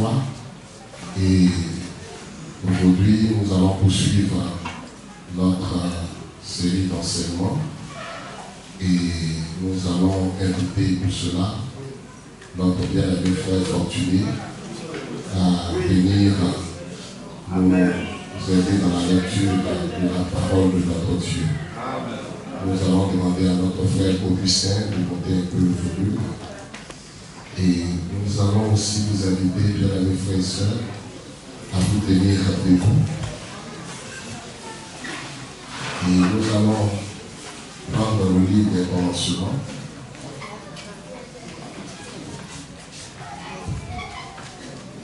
foi. Et aujourd'hui, nous allons poursuivre notre série d'enseignements. Et nous allons inviter pour cela notre bien-aimé frère Fortuné à venir nous aider dans la lecture de la parole de notre Dieu. Nous allons demander à notre frère Augustin de monter un peu le volume. Et nous allons aussi vous inviter, bien-aimés frères et sœurs, à vous tenir debout. Et nous allons prendre le livre des commencements.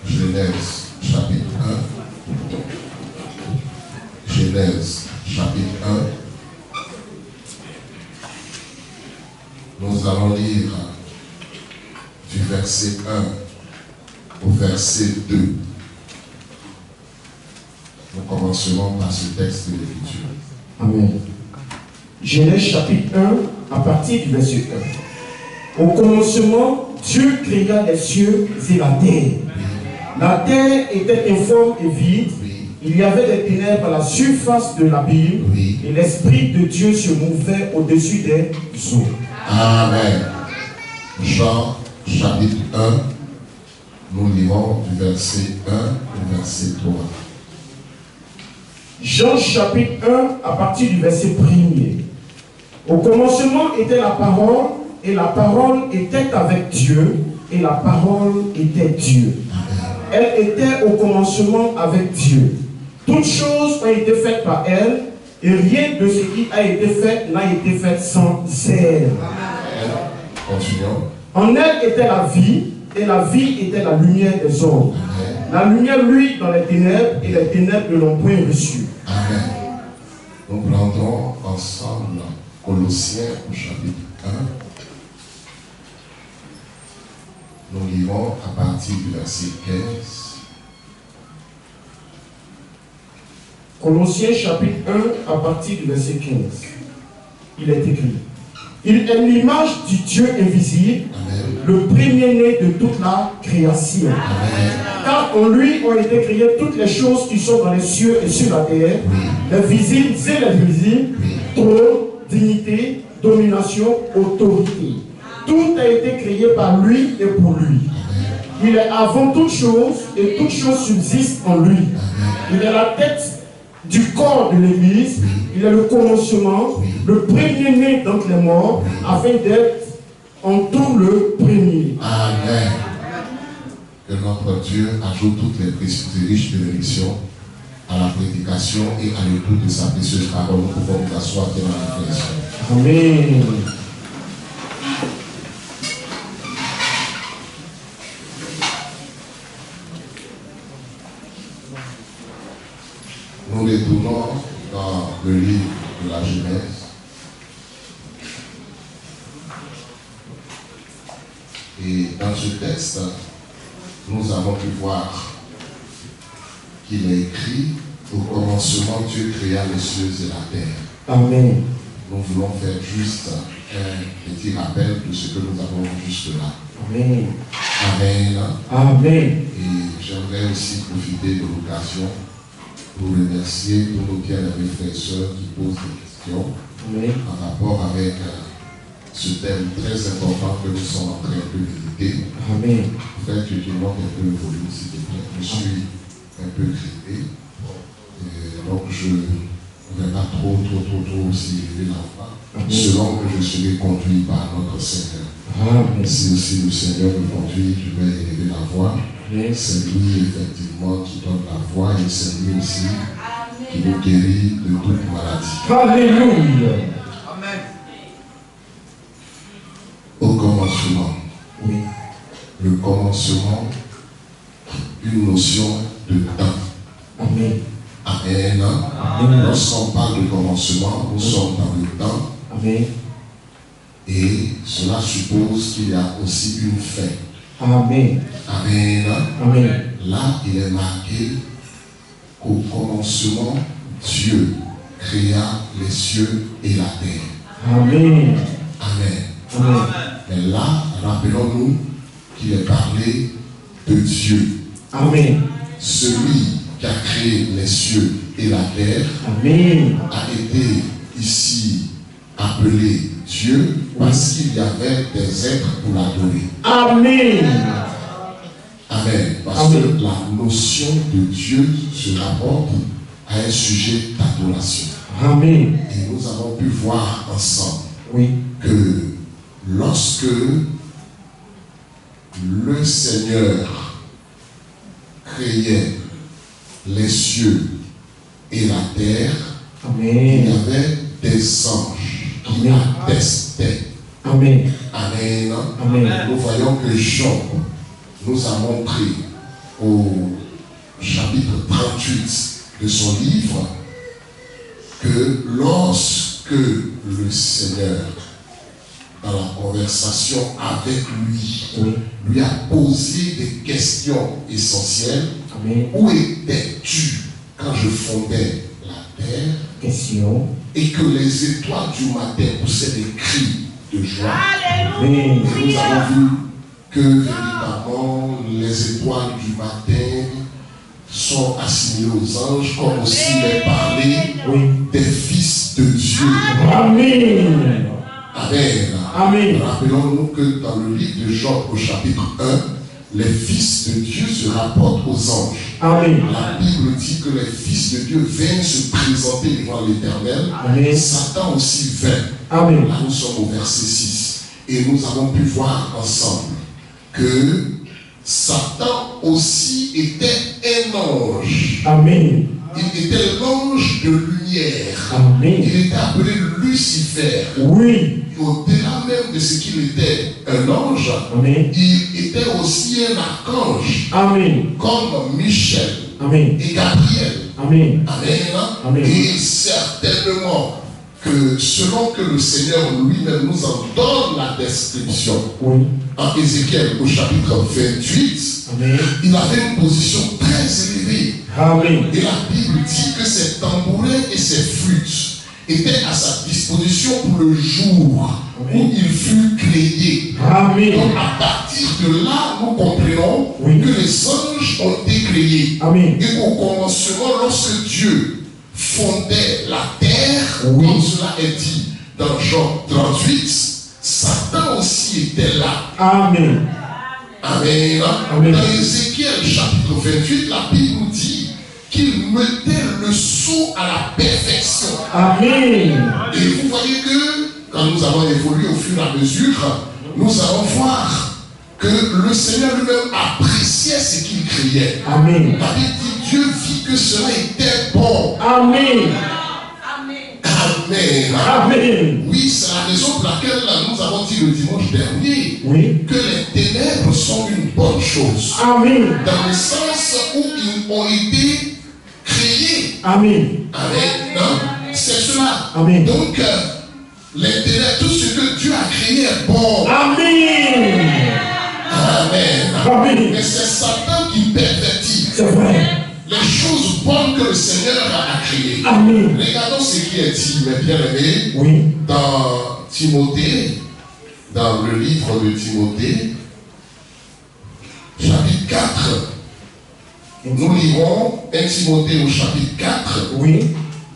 Genèse chapitre 1. Genèse chapitre 1. Nous allons lire du verset 1 au verset 2. Nous commencerons par ce texte de l'Écriture. Amen. Genèse chapitre 1 à partir du verset 1. Au commencement, Dieu créa les cieux et la terre. La terre était informe et vide. Il y avait des ténèbres à la surface de l'abîme. Et l'Esprit de Dieu se mouvait au-dessus des eaux. Amen. Jean chapitre 1, nous lirons du verset 1 au verset 3. Jean chapitre 1 à partir du verset 1er. Au commencement était la parole, et la parole était avec Dieu, et la parole était Dieu. Elle était au commencement avec Dieu. Toutes choses ont été faites par elle, et rien de ce qui a été fait n'a été fait sans elle. Continuons. En elle était la vie, et la vie était la lumière des hommes. La lumière luit dans les ténèbres, et les ténèbres ne l'ont point reçue. Amen. Nous prendrons ensemble Colossiens au chapitre 1. Nous lirons à partir du verset 15. Colossiens chapitre 1 à partir du verset 15. Il est écrit: il est l'image du Dieu invisible, Amen. le premier-né de toute la création. Amen. Car en lui ont été créées toutes les choses qui sont dans les cieux et sur la terre, les visibles et les invisibles, trône, dignité, domination, autorité. Tout a été créé par lui et pour lui. Il est avant toute chose et toute chose subsiste en lui. Il est la tête du corps de l'Église. Il est le commencement, le premier-né d'entre les morts, afin d'être en tout le premier. Amen. Que notre Dieu ajoute toutes les riches bénédictions à la prédication et à l'écoute de sa précieuse parole. Nous pouvons nous asseoir dans la réflexion. Amen. Nous retournons dans le livre de la Genèse. Et dans ce texte, nous avons pu voir qu'il est écrit: au commencement, Dieu créa les cieux et la terre. Amen. Nous voulons faire juste un petit rappel de ce que nous avons vu jusque-là. Amen. Amen. Amen. Et j'aimerais aussi profiter de l'occasion pour remercier tous nos bien-aimés frères et sœurs qui posent des questions en rapport avec ce thème très important que nous sommes en train de méditer. Amen. Frère, tu montes un peu le volume, s'il te plaît. Je suis un peu grippé. Donc je ne vais pas trop aussi élever la voix, selon que je serai conduit par notre Seigneur. Amen. Si aussi le Seigneur me conduit, je vais élever la voix. C'est lui effectivement qui donne la voix et c'est lui aussi qui nous guérit de toute maladie. Alléluia. Amen. Au commencement. Oui. Le commencement, une notion de temps. Amen. Amen. Amen. Lorsqu'on parle de commencement, nous sommes dans le temps. Amen. Et cela suppose qu'il y a aussi une fin. Amen. Amen. Amen. Là, il est marqué qu'au commencement, Dieu créa les cieux et la terre. Amen. Amen. Amen. Mais là, rappelons-nous qu'il est parlé de Dieu. Amen. Celui qui a créé les cieux et la terre Amen. a été ici appelé Dieu parce qu'il y avait des êtres pour l'adorer. Amen. Amen. Parce Amen. que la notion de Dieu se rapporte à un sujet d'adoration. Amen. Et nous avons pu voir ensemble Oui. que lorsque le Seigneur créait les cieux et la terre, il y Amen. avait des anges qui Amen. attestaient. Amen. Amen. Amen. Nous voyons que Jean nous a montré au chapitre 38 de son livre que lorsque le Seigneur, dans la conversation avec lui, Oui. lui a posé des questions essentielles. Amen. Où étais-tu quand je fondais la terre? Question. Et que les étoiles du matin poussaient des cris de joie. Amen. Et nous avons vu que véritablement les étoiles du matin sont assimilées aux anges, comme aussi les parler Oui. des fils de Dieu. Amen. Amen. Amen. Rappelons-nous que dans le livre de Jean au chapitre 1, les fils de Dieu se rapportent aux anges. Amen. La Bible dit que les fils de Dieu viennent se présenter devant l'Éternel. Amen. Satan aussi vint. Amen. Là, nous sommes au verset 6. Et nous avons pu voir ensemble que Satan aussi était un ange. Amen. Il était l'ange de lumière. Amen. Il était appelé Lucifer. Oui. Au-delà même de ce qu'il était un ange, Amen. il était aussi un archange, Amen. comme Michel Amen. et Gabriel. Amen. Amen. Amen. Et certainement que selon que le Seigneur lui-même nous en donne la description, Oui. en Ézéchiel au chapitre 28, Amen. il avait une position très élevée. Amen. Et la Bible dit que ses tambourins et ses flûtes étaient à sa disposition pour le jour où il fut créé. Amen. Donc à partir de là, nous comprenons Oui. que les anges ont été créés. Amen. Et qu'au commencement, lorsque Dieu fondait la terre, Oui. comme cela est dit dans Jean 38, Satan aussi était là. Amen. Amen. Amen. Dans Ézéchiel chapitre 28, la Bible nous dit qu'il mettait le sceau à la perfection. Amen. Et vous voyez que quand nous allons évoluer au fur et à mesure, nous allons voir que le Seigneur lui-même appréciait ce qu'il créait. Amen. La Bible dit Dieu vit que cela était bon. Amen. Amen. Amen. Oui, c'est la raison pour laquelle nous avons dit le dimanche dernier Oui. que les ténèbres sont une bonne chose. Amen. Dans le sens où ils ont été créés. Amen. Amen. Non? C'est cela. Amen. Donc, les ténèbres, tout ce que Dieu a créé est bon. Amen. Amen. Amen. Mais c'est Satan qui pervertit C'est vrai. les choses bonnes que le Seigneur a créées. Amen. Regardons ce qui est dit, mes bien-aimés, Oui. dans Timothée, dans le livre de Timothée, chapitre 4. Nous lirons 1 Timothée au chapitre 4. Oui.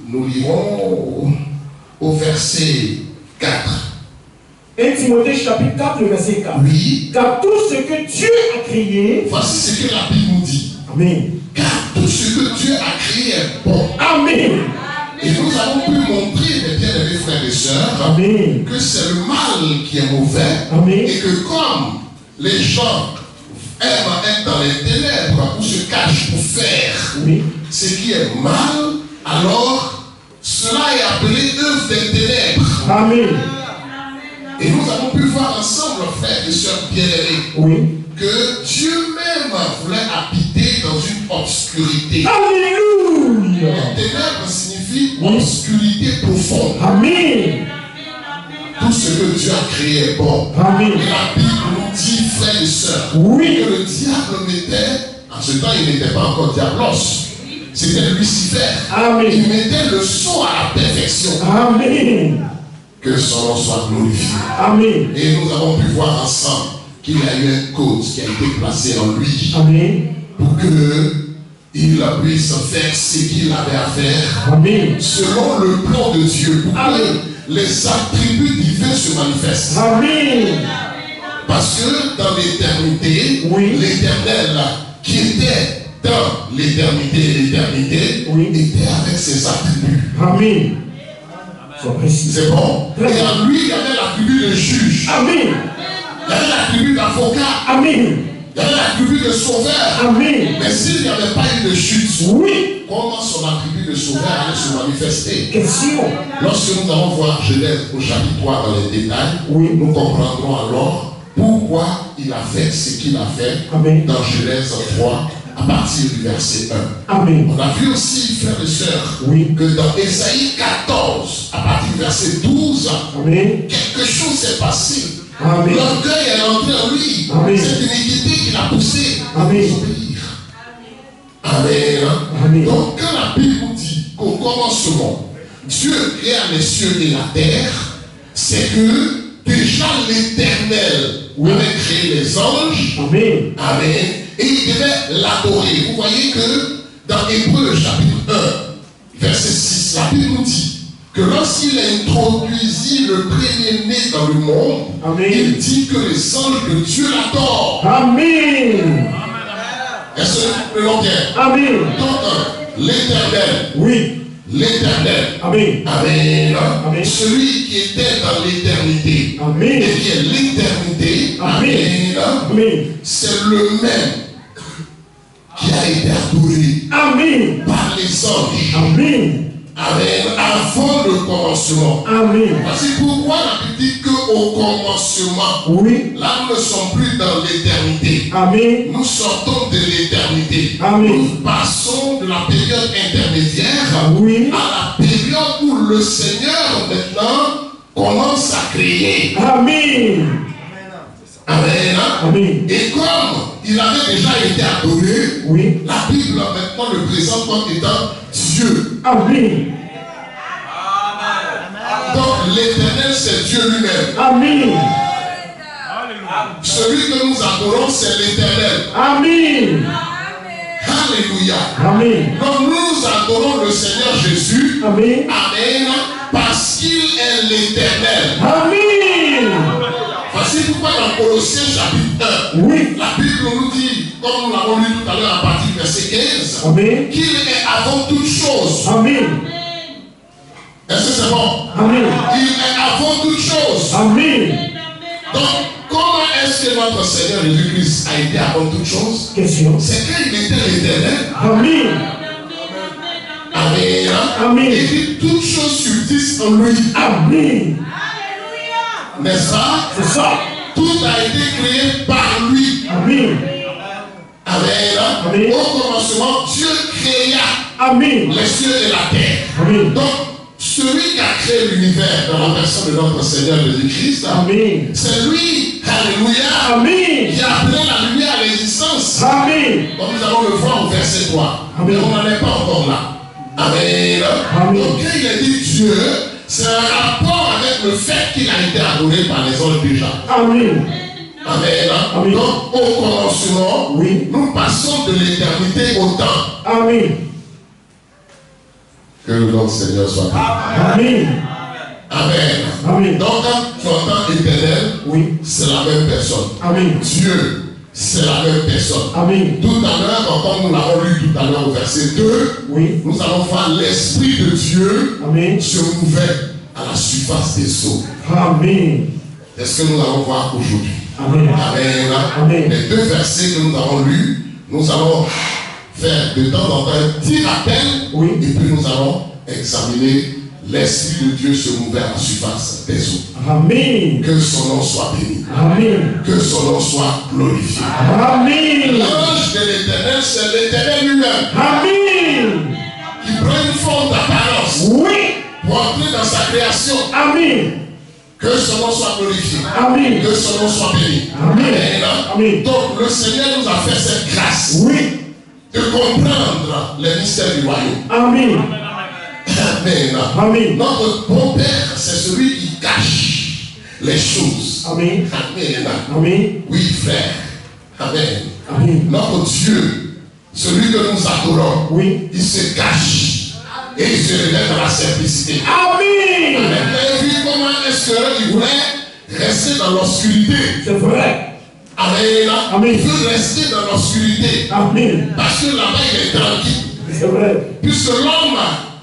Nous lirons au verset 4. 1 Timothée chapitre 4, le verset 4. Oui. Car tout ce que Dieu a créé. Voici ce que la Bible nous dit. Amen. Car tout ce que Dieu a créé est bon. Amen. Et nous avons pu montrer, mes bien-aimés frères et sœurs, Amen. que c'est le mal qui est mauvais. Amen. Et que comme les gens aiment être dans les ténèbres ou se cachent pour faire Oui. ce qui est mal, alors cela est appelé œuvre des ténèbres. Amen. Et nous avons pu voir ensemble, frères et sœurs bien-aimés, Oui. que Dieu même voulait habiter dans une obscurité. Alléluia. Les ténèbres signifie obscurité profonde. Amen. Tout ce que Dieu a créé est bon. Amen. Et la Bible nous dit, frères et sœurs, Oui. que le diable mettait, en ce temps il n'était pas encore diablos, c'était Lucifer. Amen. Il mettait le sceau à la perfection. Amen. Que son nom soit glorifié. Amen. Et nous avons pu voir ensemble qu'il y a eu un code qui a été placé en lui Amen. pour pour qu'il puisse faire ce qu'il avait à faire. Amen. Selon le plan de Dieu. Pour que les attributs divins se manifestent. Amen. Parce que dans l'éternité, oui. l'Éternel qui était dans l'éternité, oui. était avec ses attributs. Amen. C'est bon. Et en lui, il y avait l'attribut de juge. Amen. Il y avait l'attribut d'avocat. Amen. Il y avait l'attribut de sauveur. Amen. Mais s'il n'y avait pas eu de chute, oui. comment son attribut de sauveur allait se manifester? Question. Lorsque nous allons voir Genèse au chapitre 3 dans les détails, oui. nous comprendrons alors pourquoi il a fait ce qu'il a fait. Amen. Dans Genèse 3 à partir du verset 1. Amen. On a vu aussi, frères et sœurs, oui. que dans Ésaïe 14, à partir du verset 12, Amen. quelque chose s'est passé. L'orgueil est entré en lui. Cette iniquité qui l'a poussé à désobéir. Amen. Amen. Donc quand la Bible nous dit qu'au commencement, Dieu créa les cieux et la terre, c'est que déjà l'Éternel avait créé les anges. Amen. Amen. Et il devait l'adorer. Vous voyez que dans Hébreux chapitre 1, verset 6, la Bible nous dit que lorsqu'il introduisit le premier-né dans le monde, amen, il dit que les anges de Dieu l'adorent. Amen. Est-ce que nous l'avons bien? Amen. Donc, l'Éternel. Oui. L'Éternel. Amen. Amen. Amen. Celui qui était dans l'éternité. Amen. Et qui est l'éternité. Amen. Amen. C'est le même qui a été adoré. Amen. Par les anges. Amen. Amen. Avant le commencement. Amen. Voici pourquoi la Bible dit qu'au commencement, oui, là nous ne sommes plus dans l'éternité. Amen. Nous sortons de l'éternité. Amen. Nous passons de la période intermédiaire oui, à la période où le Seigneur maintenant commence à créer. Amen. Amen. Amen. Et comme il avait déjà été adoré, oui, la Bible maintenant le présente comme étant Dieu. Amen. Donc l'éternel c'est Dieu lui-même. Amen. Celui que nous adorons c'est l'éternel. Amen. Alléluia. Amen. Donc nous adorons le Seigneur Jésus. Amen. Amen. Parce qu'il est l'éternel. Amen. Voici pourquoi dans Colossiens chapitre 1, oui, la Bible nous dit, comme nous l'avons lu tout à l'heure à partir du verset 15, Amen, qu'il est avant toute chose. Amen. Est-ce que c'est bon? Amen. Il est avant toute chose. Amen. Donc, comment est-ce que notre Seigneur Jésus-Christ a été avant toute chose? Question. C'est qu'il était l'éternel. Amen. Amen. Amen. Et que toutes choses subsistent en lui. Amen. N'est-ce pas? C'est ça. Tout a été créé par lui. Amen. Amen. Amen. Au commencement, Dieu créa Amen. les cieux et la terre. Amen. Donc, celui qui a créé l'univers dans la personne de notre Seigneur Jésus-Christ, c'est lui, alléluia, Amen, qui a appelé la lumière à l'existence. Amen. Comme nous allons le voir au verset 3. Amen. Mais on n'en est pas encore là. Amen. Amen. Donc, quand il a dit Dieu, c'est un rapport avec le fait qu'il a été adoré par les anges déjà. Amen. Amen. Amen. Donc, au commencement, oui, nous passons de l'éternité au temps. Amen. Que le nom du Seigneur soit béni. Amen. Amen. Amen. Donc, quand tu entends éternel, oui, c'est la même personne. Amen. Dieu, c'est la même personne. Amen. Tout à l'heure, comme nous l'avons lu tout à l'heure au verset 2, oui, nous allons voir l'Esprit de Dieu Amen. se mouver à la surface des eaux. Amen. C'est ce que nous allons voir aujourd'hui. Amen. Amen. Amen. Les deux versets que nous avons lus, nous allons faire de temps en temps un petit rappel, oui, et puis nous allons examiner l'Esprit de Dieu se mouver à la surface des eaux. Amen. Que son nom soit béni. Amen. Que son nom soit glorifié. Amen. L'ange de l'éternel, c'est l'éternel lui-même. Amen. Qui prend une forme d'apparence. Oui. Pour entrer dans sa création. Amen. Que son nom soit glorifié. Amen. Que son nom soit béni. Amen. Amen. Donc le Seigneur nous a fait cette grâce. Oui. De comprendre les mystères du royaume. Amen. Amen. Amen. Notre bon Père, c'est celui qui cache les choses. Amen. Amen. Amen. Oui, frère. Amen. Amen. Notre Dieu, celui que nous adorons, Oui. il se cache et il se révèle dans la simplicité. Amen. Vous avez vu comment est-ce qu'il voulait rester dans l'obscurité? C'est vrai. Amen. Amen. Il veut rester dans l'obscurité. Amen. Parce que là-bas, il est tranquille. C'est vrai. Puisque l'homme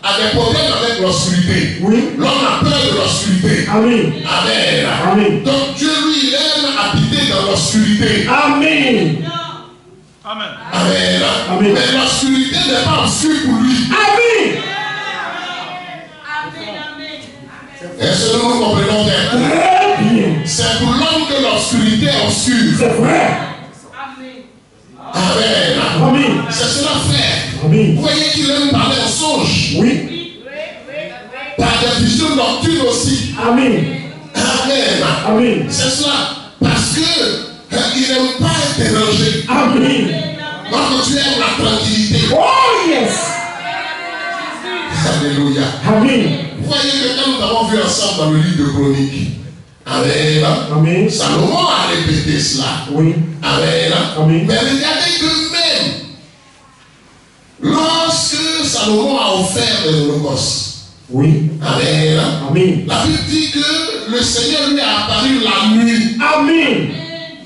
a des problèmes avec l'obscurité. Oui. L'homme a peur de l'obscurité. Amen. Amen. Amen. Donc Dieu, lui, il aime habiter dans l'obscurité. Amen. Amen. Amen. Amen. Mais l'obscurité n'est pas obscure pour lui. Amen. Est-ce que nous comprenons bien? Très bien. C'est pour l'homme que l'obscurité est obscure. C'est vrai. Amen. Amen. C'est cela fait. Amen. Vous voyez qu'il aime parler en songe. Oui. Par des visions nocturnes aussi. Amen. Amen. Amen. C'est cela. Parce que il n'aime pas être dérangé. Amen. Donc tu aimes la tranquillité. Oh yes. Alléluia. Amen. Vous voyez que quand nous avons vu ensemble dans le livre de Chroniques, Amen. Amen. Salomon a répété cela. Oui. Amen. Amen. Mais regardez que même lorsque Salomon a offert les holocaustes, Oui. Amen. Amen. La Bible dit que le Seigneur lui a apparu la nuit. Amen.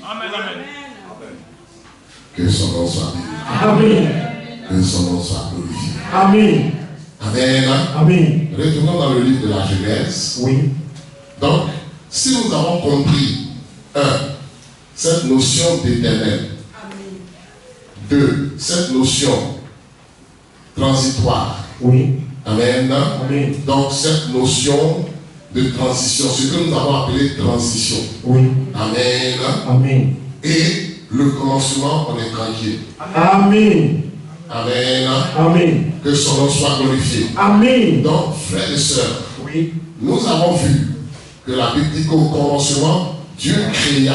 Amen. Amen. Que son nom soit béni. Amen. Que son nom soit glorifié. Amen. Amen. Amen. Retournons dans le livre de la Genèse. Oui. Donc, si nous avons compris, 1, cette notion d'éternel. 2, cette notion transitoire. Oui. Amen. Amen. Donc, cette notion de transition, ce que nous avons appelé transition. Oui. Amen. Amen. Et le commencement, on est tranquille. Amen. Amen. Amen. Que son nom soit glorifié. Amen. Donc, frères et sœurs, Oui. nous avons vu que la Bible dit qu'au commencement, Dieu créa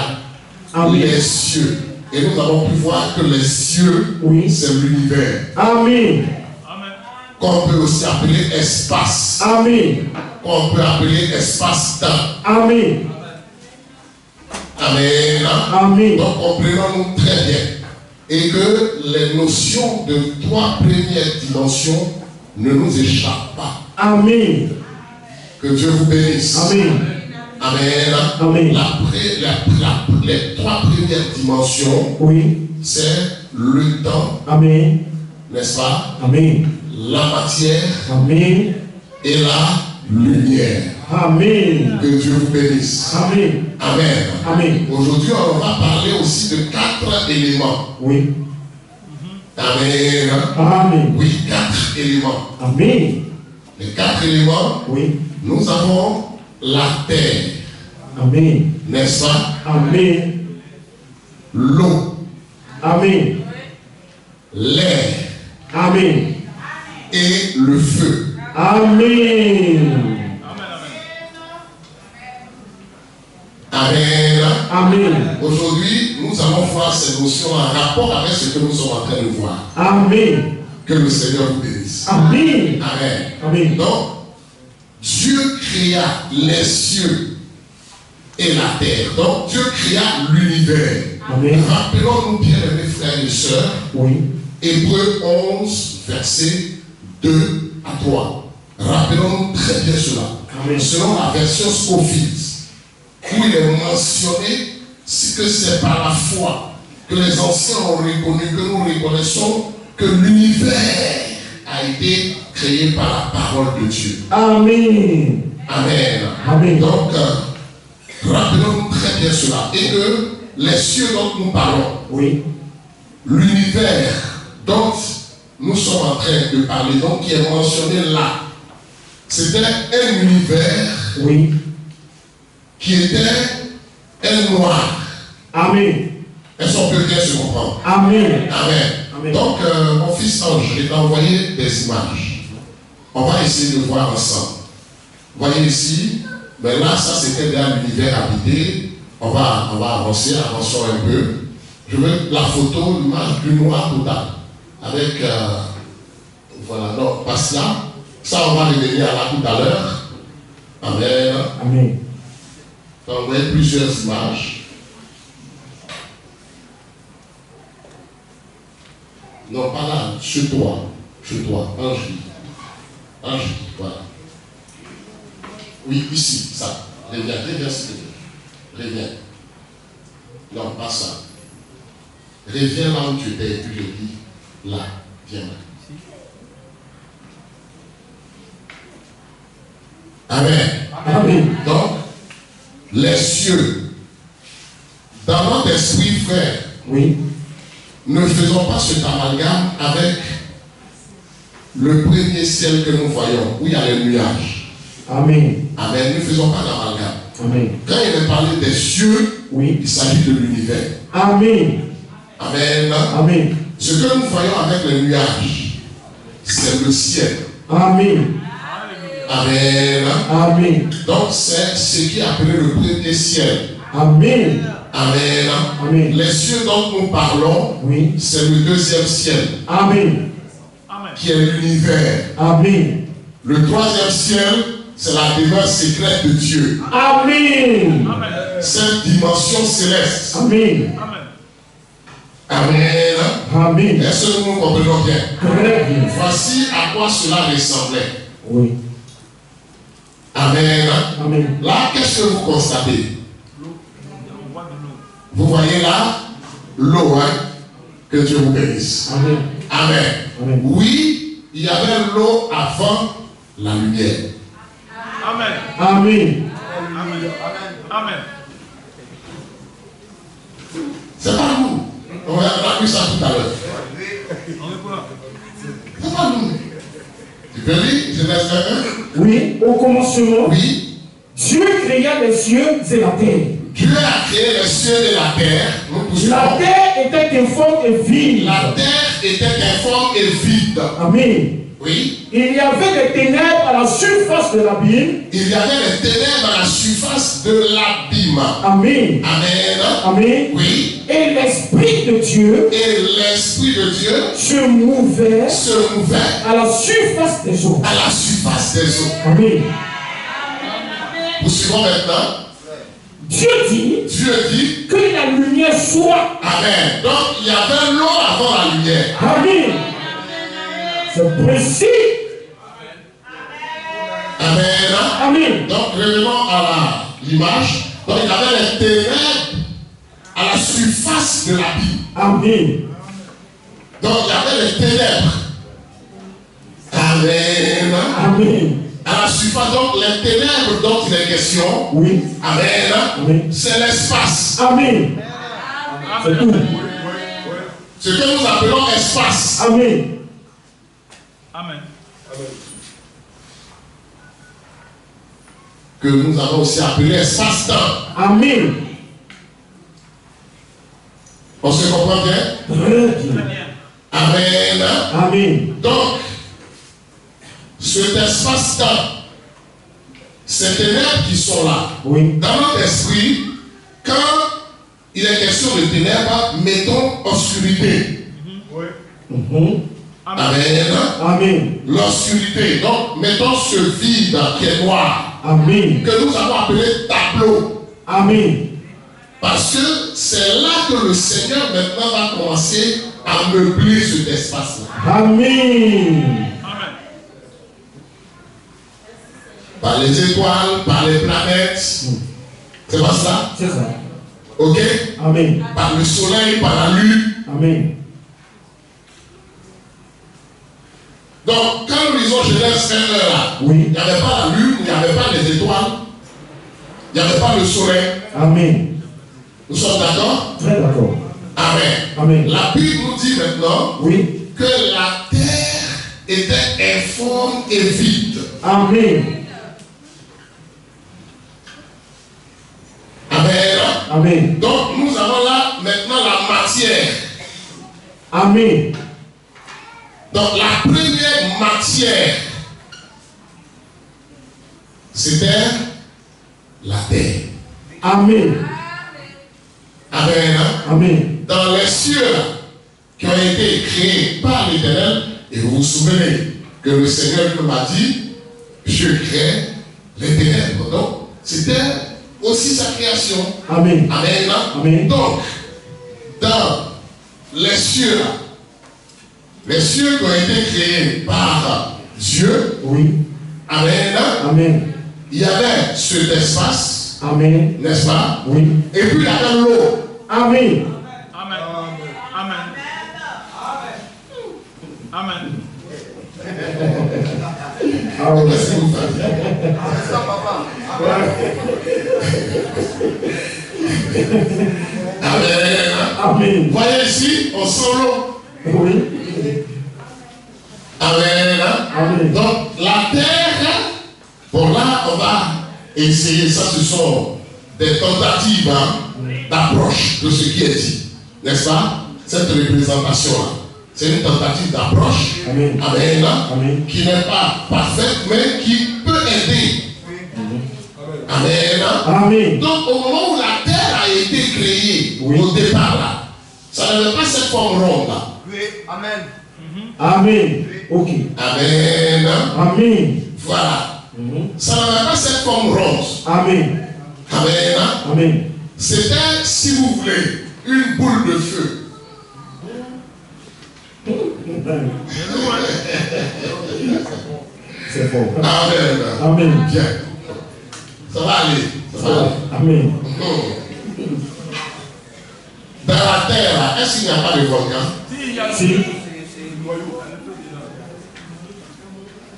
Amen. les cieux. Et nous avons pu voir que les cieux, Oui. c'est l'univers. Amen. Amen. Qu'on peut aussi appeler espace. Amen. Qu'on peut appeler espace-temps. Amen. Amen. Amen. Donc comprenons-nous très bien. Et que les notions de 3 premières dimensions ne nous échappent pas. Amen. Que Dieu vous bénisse. Amen. Amen. Amen. Les 3 premières dimensions, Oui. c'est le temps, Amen. n'est-ce pas? Amen. La matière Amen. et la lumière. Amen. Que Dieu vous bénisse. Amen. Amen. Amen. Aujourd'hui, on va parler aussi de 4 éléments. Oui. Amen. Amen. Oui, 4 éléments. Amen. Les 4 éléments, Oui. nous avons la terre, Amen. n'est-ce pas? Amen. L'eau, Amen. l'air Amen. et le feu. Amen. Amen. Amen. Aujourd'hui, nous allons voir ces notions en rapport avec ce que nous sommes en train de voir. Amen. Que le Seigneur vous bénisse. Amen. Amen. Amen. Donc, Dieu créa les cieux et la terre. Donc, Dieu créa l'univers. Amen. Rappelons-nous bien, mes frères et sœurs, Oui. Hébreux 11, versets 2 à 3. Rappelons-nous très bien cela. Amen. Selon la version Scofield, où il est mentionné que c'est par la foi que les anciens ont reconnu, que nous reconnaissons que l'univers a été créé par la parole de Dieu. Amen. Amen. Amen. Donc, rappelons-nous très bien cela. Et que les cieux dont nous parlons, Oui. l'univers dont nous sommes en train de parler, donc qui est mentionné là, c'était un univers Oui. qui était un noir. Amen. Est-ce qu'on peut bien se comprendre? Amen. Amen. Amen. Donc, mon fils Ange, je t'ai envoyé des images. On va essayer de voir ensemble. Vous voyez ici, mais là, ça c'était déjà l'univers habité. On va avancer, avançons un peu. Je veux la photo, l'image du noir total. Avec, voilà, donc, passe là. Ça, on va revenir à là tout à l'heure. Amen. Amen. Donc, vous voyez plusieurs images. Non, pas là, chez toi. Chez toi, Angie. Angie, voilà. Oui, ici, ça. Reviens, s'il te plaît. Reviens. Non, pas ça. Reviens là où tu étais et puis je dis, là, viens là. Amen. Amen. Donc, les cieux, dans notre esprit, frère, Oui. ne faisons pas cet amalgame avec le premier ciel que nous voyons, où il y a les nuages. Amen. Amen. Ne faisons pas d'amalgame. Amen. Quand il est parlé des cieux, Oui. il s'agit de l'univers. Amen. Amen. Amen. Ce que nous voyons avec les nuages, c'est le ciel. Amen. Amen. Amen. Donc c'est ce qui est appelé le premier ciel. Amen. Amen. Amen. Les cieux dont nous parlons, Oui. c'est le deuxième ciel, Amen. qui est l'univers. Amen. Le troisième ciel, c'est la demeure secrète de Dieu. Amen. Cette dimension céleste. Amen. Amen. Amen. Est-ce que nous comprenons bien? Très bien. Voici à quoi cela ressemblait. Oui. Amen. Amen. Là, qu'est-ce que vous constatez? Vous voyez là l'eau, hein? Que Dieu vous bénisse. Amen. Amen. Amen. Oui, il y avait l'eau avant la lumière. Amen. Amen. Amen. Amen. C'est pas nous. On a vu ça tout à l'heure. C'est pas nous. Tu peux lire Genèse 1? Oui, au commencement, Oui. Dieu créa les cieux et la terre. Dieu a créé les cieux et la terre. Nous poussons. La terre était informe et vide. La terre était informe et vide. Amen. Oui. Il y avait des ténèbres à la surface de l'abîme. Il y avait des ténèbres à la surface de l'abîme. Amen. Amen. Amen. Oui. Et l'Esprit de Dieu Et l'Esprit de Dieu se mouvait à la surface des eaux. la surface des eaux. Amen. Nous suivons maintenant. Dieu dit que la lumière soit. Amen. Donc il y avait l'eau avant la lumière. Amen. C'est précis. Amen. Amen. Donc revenons à l'image. Donc il y avait les ténèbres à la surface de l'abîme. Amen. Donc il y avait les ténèbres. Amen. Amen. À la surface, donc les ténèbres dont il est question. Oui. Amen. Amen. C'est l'espace. Amen. C'est tout. Ce que nous appelons espace. Amen. Amen. Que nous avons aussi appelé espace-temps. Amen. On se comprend bien? Très bien. Amen. Amen. Donc, cet espace-temps, ces ténèbres qui sont là, Oui. dans notre esprit, quand il est question de ténèbres, mettons obscurité. Amen. Amen. L'obscurité. Donc, mettons ce vide qui est noir, Amen. que nous avons appelé tableau. Amen. Parce que c'est là que le Seigneur maintenant va commencer à meubler cet espace-là. Amen. Par les étoiles, par les planètes. C'est pas ça? C'est ça. Ok? Amen. Par le soleil, par la lune. Amen. Donc, quand nous lisons Genèse 1 là, Oui. il n'y avait pas la lune, il n'y avait pas les étoiles, il n'y avait pas le soleil. Amen. Nous sommes d'accord? Très d'accord. Amen. Amen. La Bible nous dit maintenant Oui. que la terre était informe et vide. Amen. Amen. Amen. Donc, nous avons là maintenant la matière. Amen. Donc, la première matière, c'était la terre. Amen. Amen. Amen. Dans les cieux qui ont été créés par l'Éternel, et vous vous souvenez que le Seigneur lui m'a dit, je crée les ténèbres. Donc, c'était aussi sa création. Amen. Amen. Amen. Donc, dans les cieux, Les cieux qui ont été créés par Dieu. Oui. Amen. Amen. Il y avait cet espace. Amen. N'est-ce pas? Oui. Et puis il y avait l'eau. Amen. Amen. Amen. Amen. Amen. Qu'est-ce que vous faites? Amen. Amen. Vous voyez ici, on sent l'eau. Oui. Amen. Amen. Donc la terre, bon là on va essayer, ça ce sont des tentatives d'approche de ce qui est dit. N'est-ce pas? Cette représentation-là, c'est une tentative d'approche. Amen. Amen. Amen. Qui n'est pas parfaite, mais qui peut aider. Amen. Amen. Donc au moment où la terre a été créée, Oui. au départ là, ça n'avait pas cette forme ronde là. Oui, amen. Amen. Ok. Amen. Amen. Voilà. Ça n'avait pas cette forme ronde. Amen. Amen. Amen. C'était, si vous voulez, une boule de feu. C'est fort. Amen. Amen. Bien. Ça va aller. Ça va aller. Amen. Dans la terre, là, est-ce qu'il n'y a pas de volcan? Si.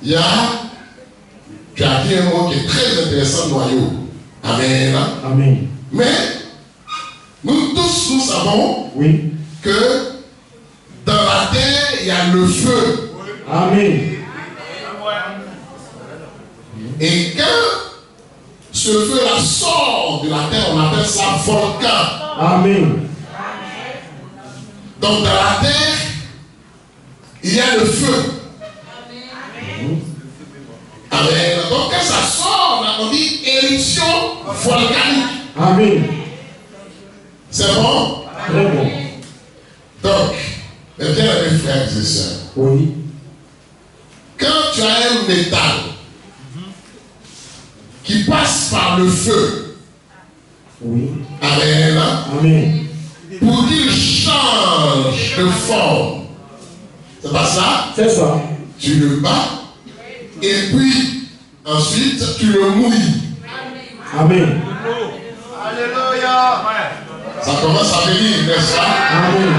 Il y a, tu as dit un mot qui est très intéressant, noyau. Amen. Amen. Mais, nous tous, nous savons Oui. que dans la terre, il y a le feu. Amen. Et quand ce feu-là sort de la terre, on appelle ça volcan. Amen. Donc dans la terre, il y a le feu. Amen. Donc quand ça sort, on dit éruption volcanique. Amen. C'est bon? Très bon. Donc, mes bien-aimés frères et sœurs, Oui. quand tu as un métal qui passe par le feu, Oui. amen, Amen. pour qu'il change de forme, c'est pas ça? C'est ça. Tu le bats et puis ensuite tu le mouilles. Amen. Alléluia. Ça commence à venir, n'est-ce pas? Amen.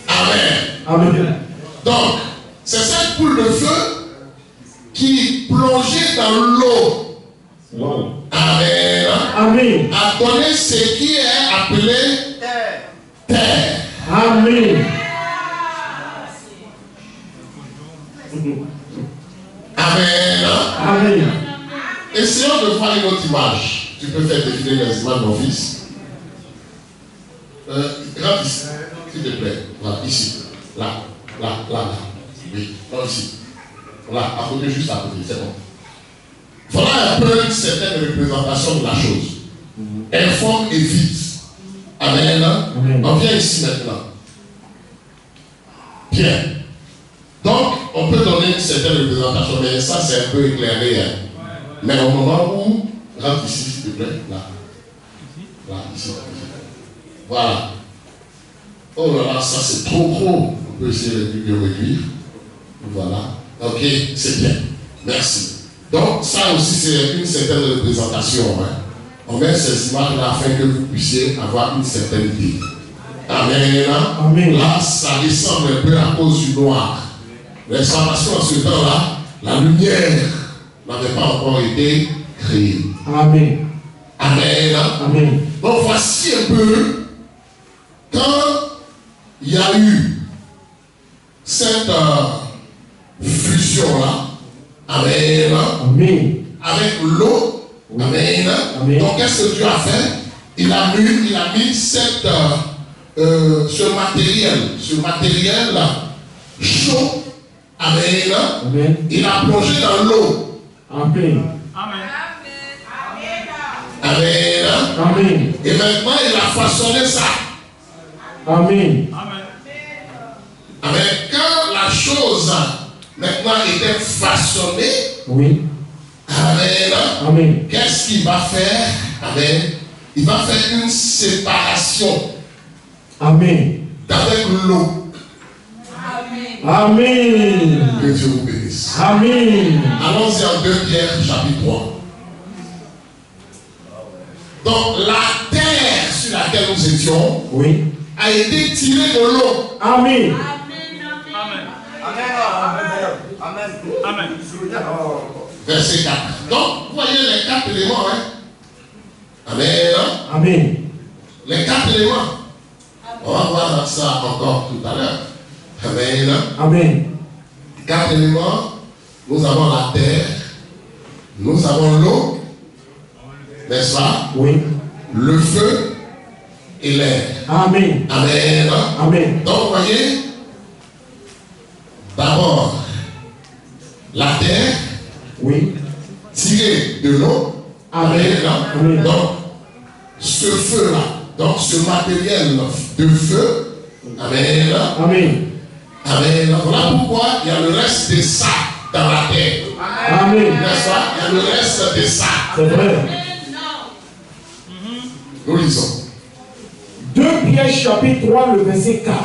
Amen. Amen. Donc, c'est cette boule de feu qui, plongée dans l'eau, Wow. amen, Amen. a donné ce qui est appelé terre. Amen. Amen. Amen. Essayons de voir une autre image. Tu peux faire défiler les images, mon fils. Rentre ici, s'il te plaît. Voilà, ici. Là. Oui, non, ici. Là, à côté, juste à côté, c'est bon. Voilà un peu une certaine représentation de la chose. Informe et vide. Amen. Amen. On vient ici maintenant. Bien. Donc, on peut donner une certaine représentation, mais ça, c'est un peu éclairé. Hein. Mais au moment où, rentre ici, s'il te plaît. Là, ici. Voilà. Oh là là, ça c'est trop gros. On peut essayer de réduire. Voilà. Ok, c'est bien. Merci. Donc, ça aussi, c'est une certaine représentation. Hein. On met ces images-là afin que vous puissiez avoir une certaine idée. Amen. Amen. Là, ça ressemble un peu à cause du noir. N'est-ce pas? Parce qu'en ce temps-là, la lumière n'avait pas encore été créée. Amen. Amen. Amen. Donc, voici un peu quand il y a eu cette fusion-là, amen, Amen. avec l'eau, amen. Amen. Donc, qu'est-ce que Dieu a fait? Il a mis ce matériel chaud, amen. Amen. Il a plongé dans l'eau, Amen. Amen. amen. Amen. Et maintenant, il a façonné ça. Amen. Amen. Amen. Quand la chose maintenant était façonnée, Oui. amen. Amen. Qu'est-ce qu'il va faire? Amen. Il va faire une séparation Amen. avec l'eau. Amen. Que Dieu vous bénisse. Amen. Allons-y en 2 Pierre chapitre 3. Donc la terre sur laquelle nous étions, Oui. a été tirée de l'eau. Amen. Amen. Amen. Verset 4. Donc, vous voyez les 4 éléments. Hein? Amen. Amen. Les 4 éléments. On va voir ça encore tout à l'heure. Amen. Amen. 4 éléments. Nous avons la terre. Nous avons l'eau. N'est-ce pas? Oui. Le feu et l'air. Amen. Amen. Amen. Donc, vous voyez, d'abord, la terre, Oui. tirée de l'eau. Amen. Amen. Donc, ce feu-là, donc ce matériel de feu, amen. Amen. Amen. Voilà pourquoi il y a le reste de ça dans la terre. Amen. N'est-ce pas? Il y a le reste de ça. C'est vrai. Nous lisons. 2 Pierre chapitre 3, le verset 4.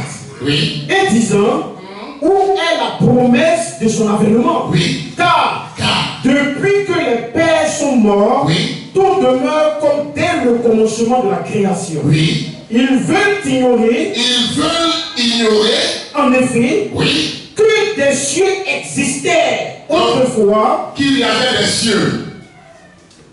Oui. Et disant, où est la promesse de son avènement? Oui. Car Car. depuis que les pères sont morts, Oui. tout demeure comme dès le commencement de la création. Oui. Ils veulent ignorer, Ils veulent ignorer. en effet, Oui. que des cieux existaient autrefois. Qu'il y avait des cieux.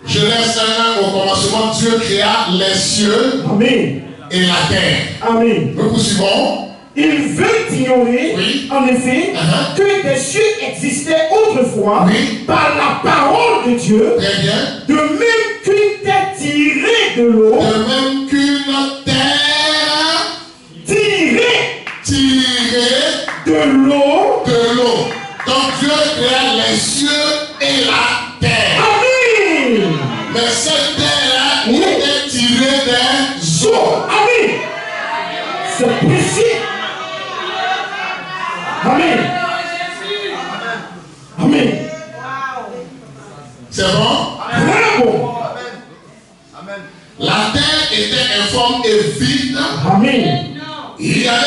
Genèse 1, au commencement, Dieu créa les cieux Amen. et la terre. Amen. Nous poursuivons. Ils veulent ignorer, Oui. en effet, que des cieux existaient autrefois Oui. par la parole de Dieu, Très bien. de même qu'une terre tirée de l'eau, De même qu'une terre tirée tirée de l'eau. de l'eau. Donc Dieu créa les cieux et la terre. Amen. Mais cette terre-là Oui. était tirée des eaux. Amen. C'est précis. Amen. Amen. C'est bon? Très bon. La terre était informe et vide. Amen. Il y avait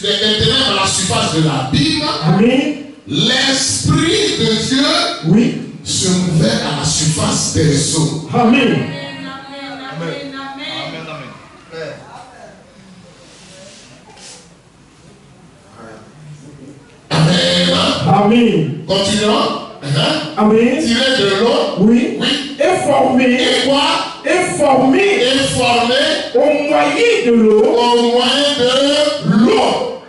des ténèbres à la surface de l'abîme. Amen. L'Esprit de Dieu Oui. se mouvait à la surface des eaux. Amen. Amen. Amen. Continuons. Amen. Tirer de l'eau. Oui. Oui. Et formé. Et quoi? Et formé Et formé au moyen de l'eau. au moyen de l'eau.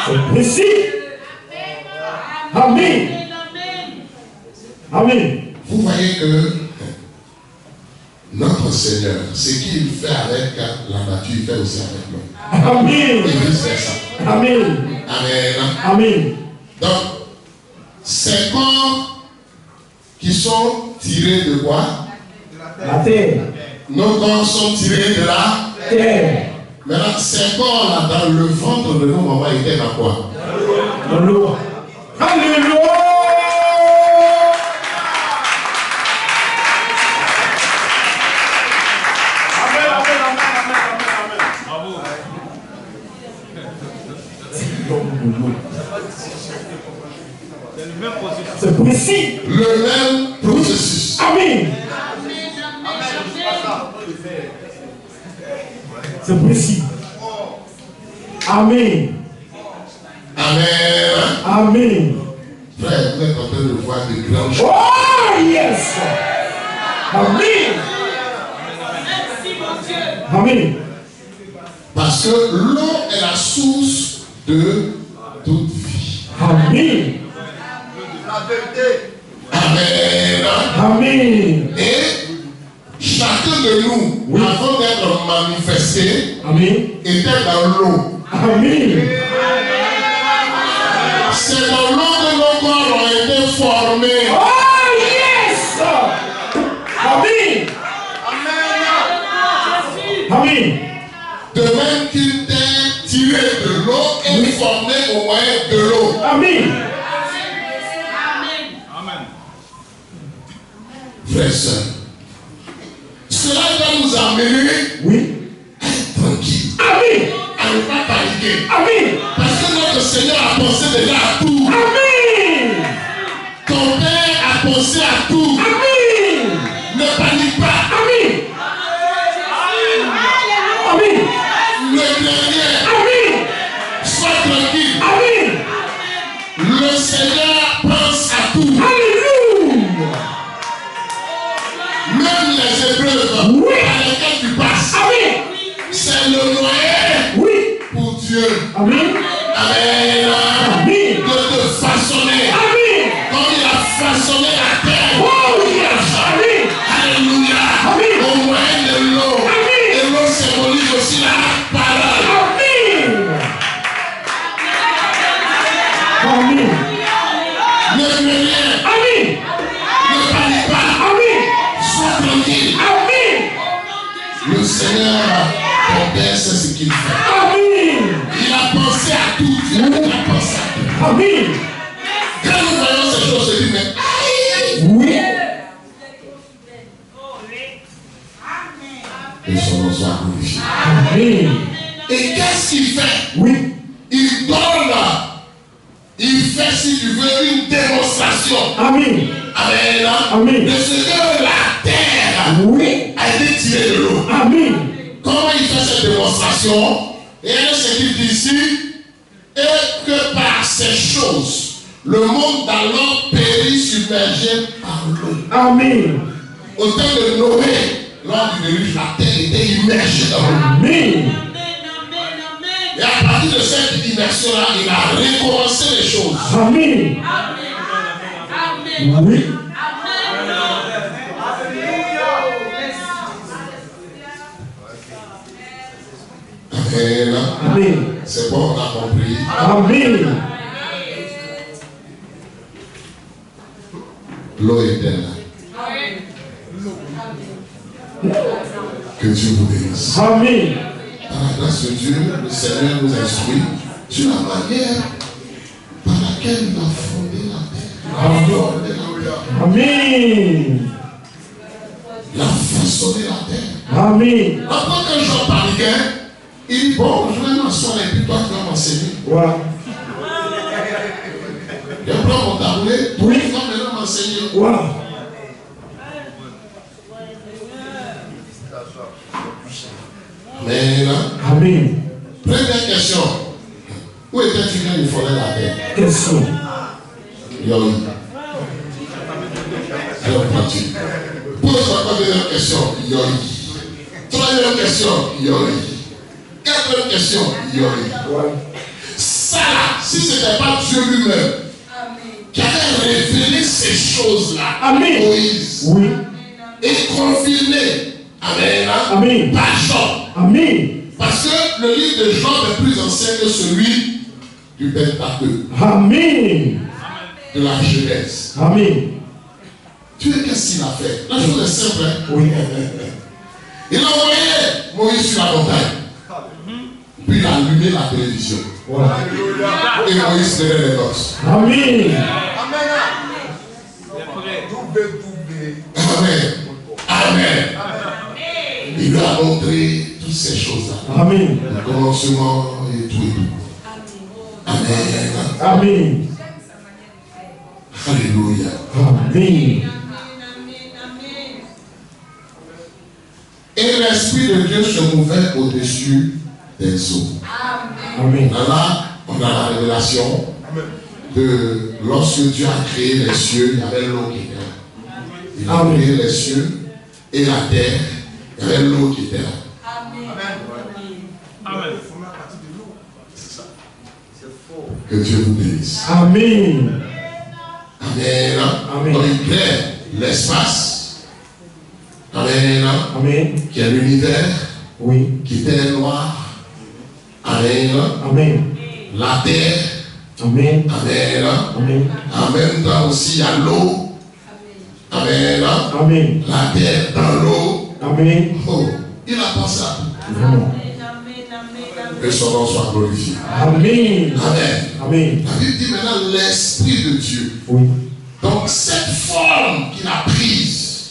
C'est précis. Amen. Amen. Vous voyez que notre Seigneur, ce qu'il fait avec la nature, il fait aussi avec nous. Amen. Et vice versa. Amen. Amen. Amen. Donc, ces corps qui sont tirés de quoi? La terre. Nos corps sont tirés de la Terre. Maintenant, ces corps-là, dans le ventre de nos mamans, étaient dans quoi? Dans l'eau. Alléluia. C'est précis. Le même processus. Amen. C'est précis. Amen. Amen. Amen. Frère, vous êtes en train de voir de grandes choses. Oh yes. Amen. Amen. Parce que l'eau est la source de toute vie. Amen. La vérité. Amen. Amen. Et chacun de nous, Oui. avant d'être manifesté, Amen. était dans l'eau. Amen. C'est dans l'eau que nos corps ont été formés. Oh yes. Amen. Amen. De même qu'une terre tirée de l'eau est formée au moyen de l'eau. Amen. Frères et sœurs, cela va nous amener Oui. à être tranquilles, Amen. à ne pas paniquer. Amen. Parce que notre Dieu. Amen. Amen. Amen. De te façonner. Amen. Comme il a façonné la terre. Oh yes. Amen. Alléluia. Amen. Au moyen de l'eau. Amen. Et l'eau symbolise aussi la parole. Amen. Amen. Ne fais rien. Amen. Ne panique pas. Amen. Sois tranquille. Amen. Le Seigneur, ton Père, sait ce qu'il fait. Amen. Il a pensé à tout. Dieu a pensé à tout. Amen. Quand nous voyons ces choses, je dis, mais aïe. Oui. Que son nom soit glorifié. Amen. Et qu'est-ce qu'il fait? Oui. Il donne, il fait, si tu veux, une démonstration. Amen. Amen. Amen. De ce que la terre Oui. a été tirée de l'eau. Amen. Comment il fait cette démonstration? Et elle ce qu'il dit ici, et que par ces choses, le monde d'alors périt submergé par l'eau. Amen. Au temps de Noé, lors du déluge, la terre était immergée dans l'eau. Amen. Et à partir de cette immersion-là, il a recommencé les choses. Amen. Oui. Amen. Amen. C'est bon, on a compris. Amen. L'eau était là. Que Dieu vous bénisse. Amen. Par la grâce de Dieu, le Seigneur nous instruit sur la manière par laquelle il a fondé la terre. Amen. Il a façonné la terre. Amen. Après que Jean parlait, il dit, bon, je vais m'asseoir et puis toi tu vas m'enseigner. Voilà. Je prends mon taboulet, Oui. tu vas maintenant m'enseigner. Voilà. Amen. Amen. Première question. Où étais-tu quand il fondait la terre? Question. Yori. Alors, pratique. Pose-moi la deuxième question. Yori. Troisième question. Yori. Quatrième question. Yori. Voilà. Ça là, si ce n'était pas Dieu lui-même qui avait révélé ces choses-là à Amen. Moïse Oui. et confirmé, amen, Amen. par Jean. Amen. Parce que le livre de Jean est plus ancien que celui du Pentateuque, Amen. de la Genèse. Amen. Dieu, qu'est-ce qu'il a fait? La chose est simple. Hein? Oui. Il a envoyé Moïse sur la montagne. Puis il a allumé la télévision. Voilà. Et Moïse tenait les notes. Amen. Amen. Amen. Il lui a montré toutes ces choses-là. Amen. Le commencement et tout et tout. Amen. Amen. Alléluia. Amen. Et l'Esprit de Dieu se mouvait au-dessus des eaux. Amen. Là, on a la révélation de lorsque Dieu a créé les cieux, il y avait l'eau qui était là. Il a Amen. créé les cieux et la terre, il y avait l'eau qui était là. Amen. Que Dieu vous bénisse. Amen. Amen. Amen. Donc il crée l'espace. Amen. Amen. Qui est l'univers, Oui. qui était noir. Amen. Amen. La terre. Amen. Amen. Amen. En même temps aussi, il y a l'eau. Amen. Amen. La terre dans l'eau. Amen. Oh, il a pensé à tout. Vraiment. Que son nom soit glorifié. Amen. Amen. Amen. La Bible dit maintenant l'Esprit de Dieu. Oui. Donc cette forme qu'il a prise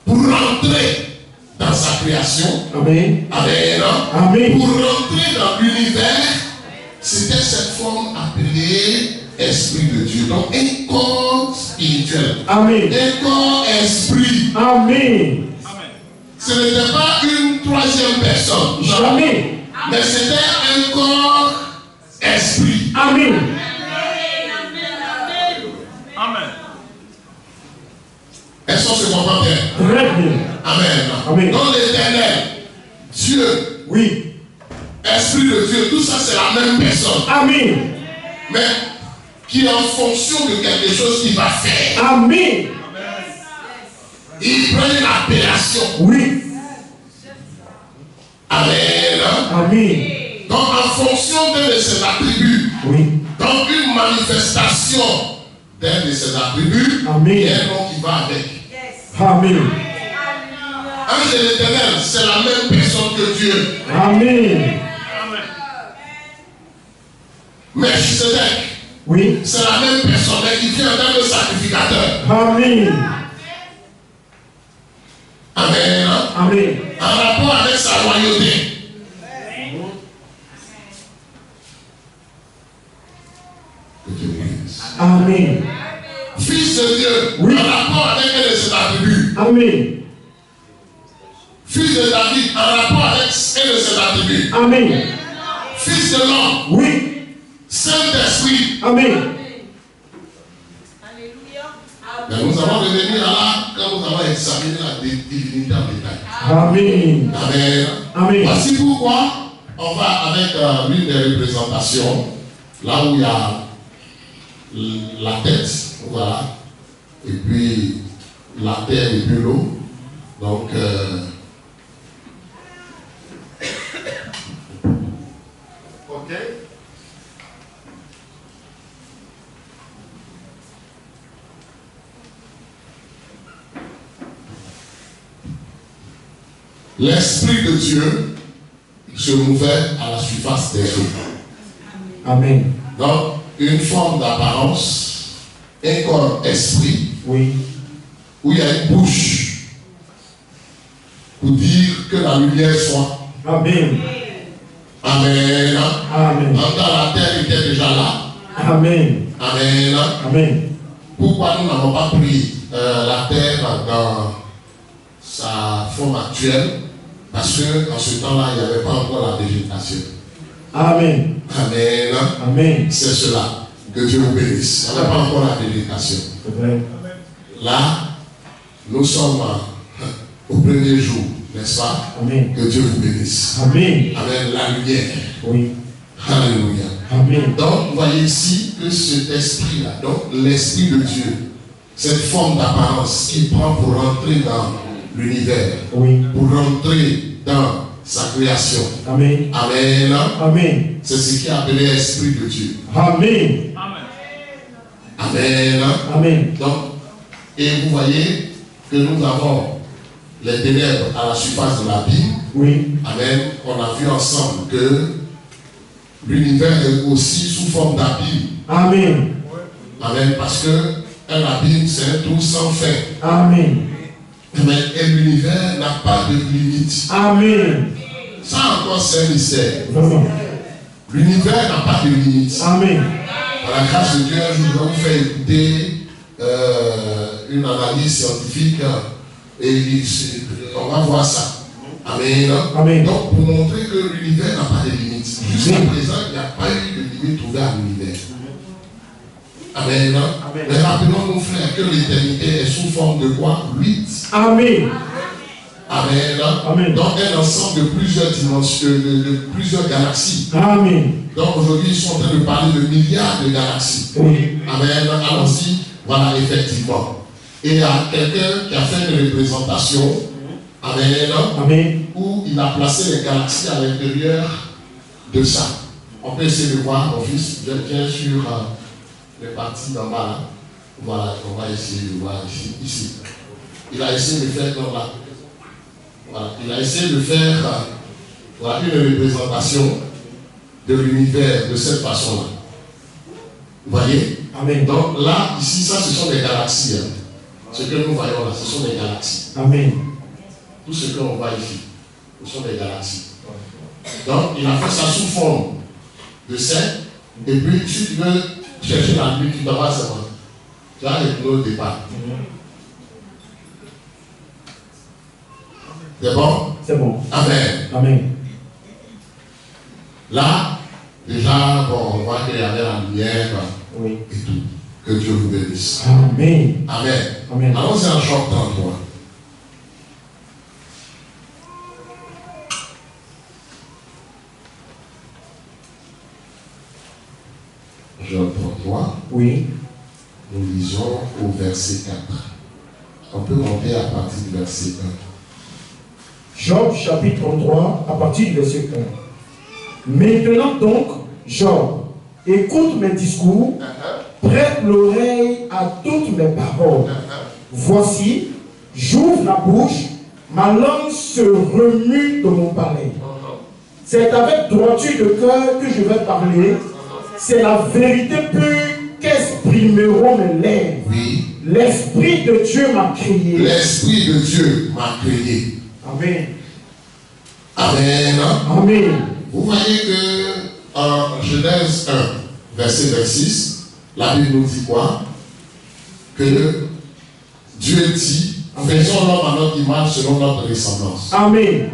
pour rentrer dans sa création. Amen. Amen. Amen. Pour rentrer dans l'univers, c'était cette forme appelée Esprit de Dieu. Donc un corps spirituel. Amen. Un corps esprit. Amen. Ce n'était pas une troisième personne. Jamais. Mais c'était un corps esprit. Amen. Amen. Est-ce qu'on se comprend bien? Très bien. Amen. Amen. Donc l'Éternel, Dieu, Oui. un Esprit de Dieu, tout ça c'est la même personne. Amen. Mais qui est en fonction de quelque chose qu'il va faire. Amen. Il prend une appellation. Oui. Amen. Amen. Donc en fonction d'un de ses attributs, Oui. dans une manifestation d'un de ses attributs, Amen. il y a un nom qui va avec. Amen. Ange de l'Éternel, c'est la même personne que Dieu. Amen. Melchisedec, Oui. c'est la même personne, mais qui vient en tant que sacrificateur. Amen. Amen. Amen. En rapport avec sa royauté. Que Dieu bénisse. Amen. Fils de Dieu, Oui. en rapport avec un de ses attributs. Amen. Fils de David, en rapport avec un de ses attributs. Amen. Fils de l'homme, Oui. Saint-Esprit. Amen. Mais nous allons revenir là quand nous allons examiner la divinité en détail. Amen. Amen. Amen. Voici pourquoi on va avec l'une des représentations, là où il y a la tête, voilà, et puis la terre et puis l'eau. Donc, Ok. l'Esprit de Dieu se mouvait à la surface des eaux. Amen. Donc, une forme d'apparence, un corps esprit, Oui. où il y a une bouche pour dire que la lumière soit. Amen. Amen. Amen. Quand la terre était déjà là. Amen. Amen. Amen. Pourquoi nous n'avons pas pris la terre dans sa forme actuelle? Parce qu'en ce temps-là, il n'y avait pas encore la végétation. Amen. Amen. Amen. C'est cela. Que Dieu vous bénisse. Il n'y avait pas encore la végétation. C'est vrai. Là, nous sommes au premier jour, n'est-ce pas? Amen. Que Dieu vous bénisse. Amen. Avec la lumière. Oui. Alléluia. Amen. Donc, vous voyez ici que cet esprit-là, donc l'esprit de Dieu, cette forme d'apparence qu'il prend pour rentrer dans l'univers, Oui. pour rentrer dans sa création. Amen. Amen. Amen. C'est ce qui est appelé esprit de Dieu. Amen. Amen. Amen. Donc, et vous voyez que nous avons les ténèbres à la surface de l'abîme. Oui. Amen. On a vu ensemble que l'univers est aussi sous forme d'abîme. Amen. Amen. Parce que un abîme, c'est un trou sans fin. Amen. Mais l'univers n'a pas de limite. Amen. Ça encore, c'est un mystère. Vraiment. L'univers n'a pas de limite. Amen. Par la grâce de Dieu, je vais vous faire écouter une analyse scientifique et on va voir ça. Amen. Amen. Donc, pour montrer que l'univers n'a pas de limite. Jusqu'à présent, il n'y a pas eu de limite trouvée à l'univers. Amen. Amen. Mais rappelons, mon frère, que l'éternité est sous forme de quoi? 8. Amen. Amen. Amen. Donc, un ensemble de plusieurs dimensions, de plusieurs galaxies. Amen. Donc, aujourd'hui, ils sont en train de parler de milliards de galaxies. Oui. Amen. Allons-y. Voilà, effectivement. Et il y a quelqu'un qui a fait une représentation. Amen. Amen. Où il a placé les galaxies à l'intérieur de ça. On peut essayer de voir, mon fils, viens sur les parties d'en bas là. Voilà, on va essayer de voir ici. Il a essayé de faire comme là. Voilà, il a essayé de faire voilà, une représentation de l'univers de cette façon-là. Vous voyez? Amen. Donc là, ici, ça, ce sont des galaxies. Hein. Ce que nous voyons là, ce sont des galaxies. Amen. Tout ce qu'on voit ici, ce sont des galaxies. Donc, il a fait ça sous forme de cercle. Et puis, si tu veux chercher la nuit, tu dois voir ça. Tu as les pneus au départ. C'est bon? C'est bon. Amen. Amen. Là, déjà, bon, on voit qu'il y avait la lumière Oui. et tout. Que Dieu vous bénisse. Amen. Amen. Amen. Allons-y en Job 33. Job 33. Oui. Nous lisons au verset 4. On peut monter à partir du verset 1. Job chapitre 33 à partir du verset 1. Maintenant donc, Job, écoute mes discours, prête l'oreille à toutes mes paroles. Voici, j'ouvre la bouche, ma langue se remue de mon palais. C'est avec droiture de cœur que je vais parler. C'est la vérité pure qu'exprimeront mes lèvres. Oui. L'Esprit de Dieu m'a créé. L'Esprit de Dieu m'a créé. Amen. Amen. Amen. Vous voyez que en Genèse 1, verset 26, la Bible nous dit quoi? Que Dieu dit, faisons l'homme à notre image selon notre ressemblance. Amen.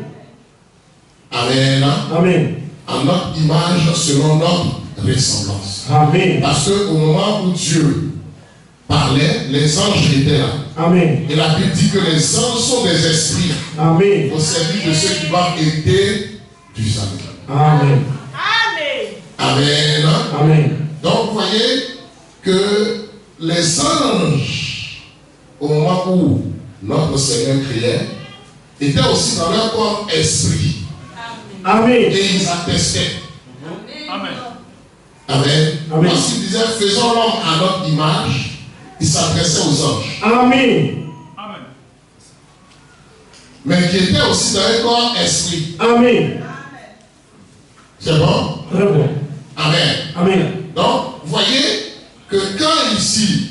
Amen. Amen. À notre image selon notre ressemblance. Amen. Parce qu'au moment où Dieu parlait, les anges étaient là. Amen. Et la Bible dit que les anges sont des esprits Amen. au service de ceux qui doivent aider du salut. Amen. Amen. Amen. Donc vous voyez que les anges, au moment où notre Seigneur criait, étaient aussi dans leur corps esprit. Amen. Et ils attestaient. Amen. Amen. Amen. Lorsqu'il disait faisons l'homme à notre image, il s'adressait aux anges. Amen. Amen. Mais qui étaient aussi dans un corps esprit. Amen. C'est bon? Très bon. Amen. Amen. Donc, vous voyez que quand ici,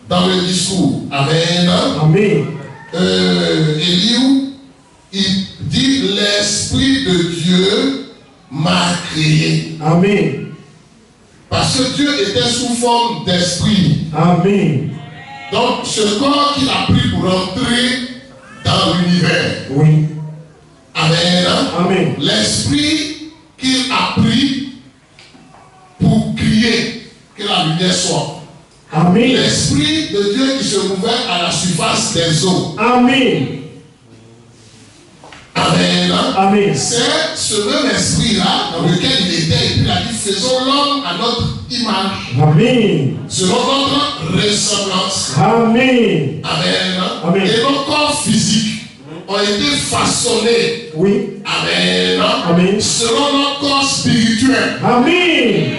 dans le discours, Amen, Amen. Eliou, il dit l'Esprit de Dieu m'a créé. Amen. Parce que Dieu était sous forme d'esprit. Amen. Donc, ce corps qu'il a pris pour entrer dans l'univers. Oui. Amen. Amen. L'esprit qu'il a pris pour crier que la lumière soit. Amen. L'Esprit de Dieu qui se mouvait à la surface des eaux. Amen. Amen. Amen. C'est ce même esprit-là dans lequel il était. Et puis il a dit, faisons l'homme à notre image. Amen. Selon notre ressemblance. Amen. Amen. Amen. Et nos corps physiques ont été façonnés. Oui. Amen. Amen. Selon notre corps spirituel. Amen.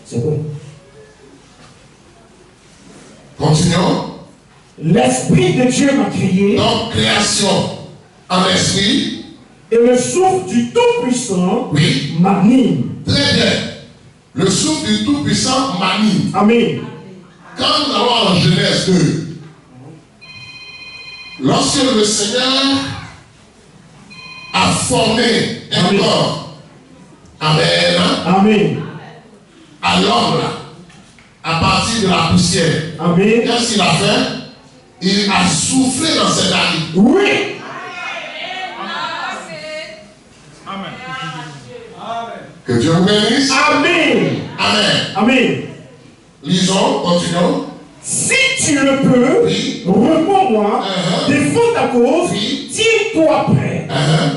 C'est bon. Continuons. L'Esprit de Dieu m'a créé. Donc, création en esprit. Et le souffle du Tout-Puissant Oui. m'anime. Très bien. Le souffle du Tout-Puissant m'anime. Amen. Quand nous allons en Genèse 2, lorsque le Seigneur a formé un Amen. corps, Amen, Amen. à l'homme, à partir de la poussière, Amen. qu'est-ce qu'il a fait? Il a soufflé dans ses narines. Oui. Amen. Que Dieu vous bénisse. Amen. Amen. Amen. Lisons, continuons. Si tu le peux, Oui. réponds-moi, défends ta cause, Oui. tiens-toi prêt.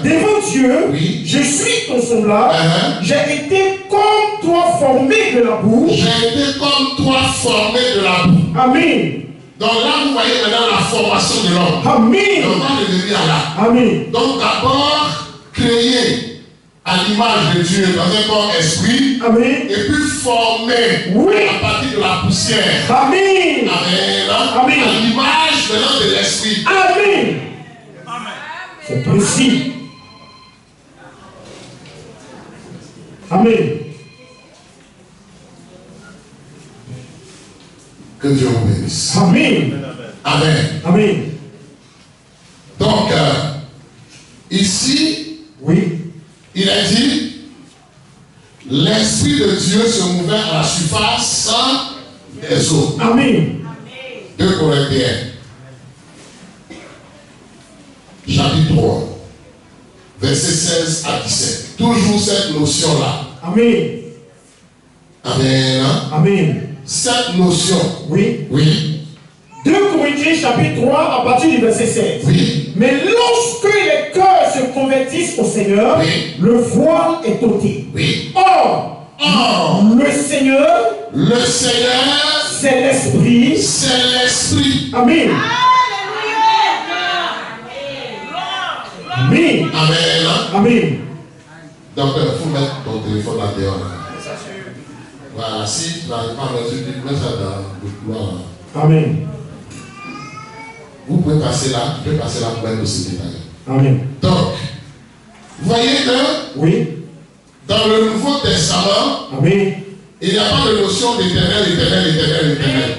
Devant Dieu, Oui. je suis ton semblable, j'ai été comme toi formé de la boue. J'ai été comme toi formé de la boue. Amen. Donc là, vous voyez maintenant la formation de l'homme. Amen. On va devenir là. Amen. Donc d'abord, créé à l'image de Dieu dans un corps esprit, Amen. et puis formé Oui. à partir de la poussière. Amen. Amen. Amen. À l'image maintenant de l'esprit. Amen. Amen. C'est précis. Amen. Que Dieu vous bénisse. Amen. Amen. Amen. Donc, ici, Oui. il a dit, l'Esprit de Dieu se mouvait à la surface des eaux. Amen. 2 Corinthiens, chapitre 3, verset 16 à 17. Toujours cette notion-là. Amen. Amen. Amen. Cette notion, Oui. oui, 2 Corinthiens chapitre 3 à partir du verset 16. oui, Mais lorsque les cœurs se convertissent au Seigneur, Oui. le voile est ôté. Oui. Or, le Seigneur, c'est l'Esprit. c'est l'Esprit. Amen. Amen. Amen. Amen. Donc, il faut mettre ton téléphone là dehors. Voilà, si tu n'arrives pas à mesure, tu mets ça dans le couloir. Amen. Vous pouvez passer là, tu peux passer là pour mettre aussi détail. Amen. Donc, vous voyez que Oui. dans le Nouveau Testament, Amen. il n'y a pas de notion d'éternel.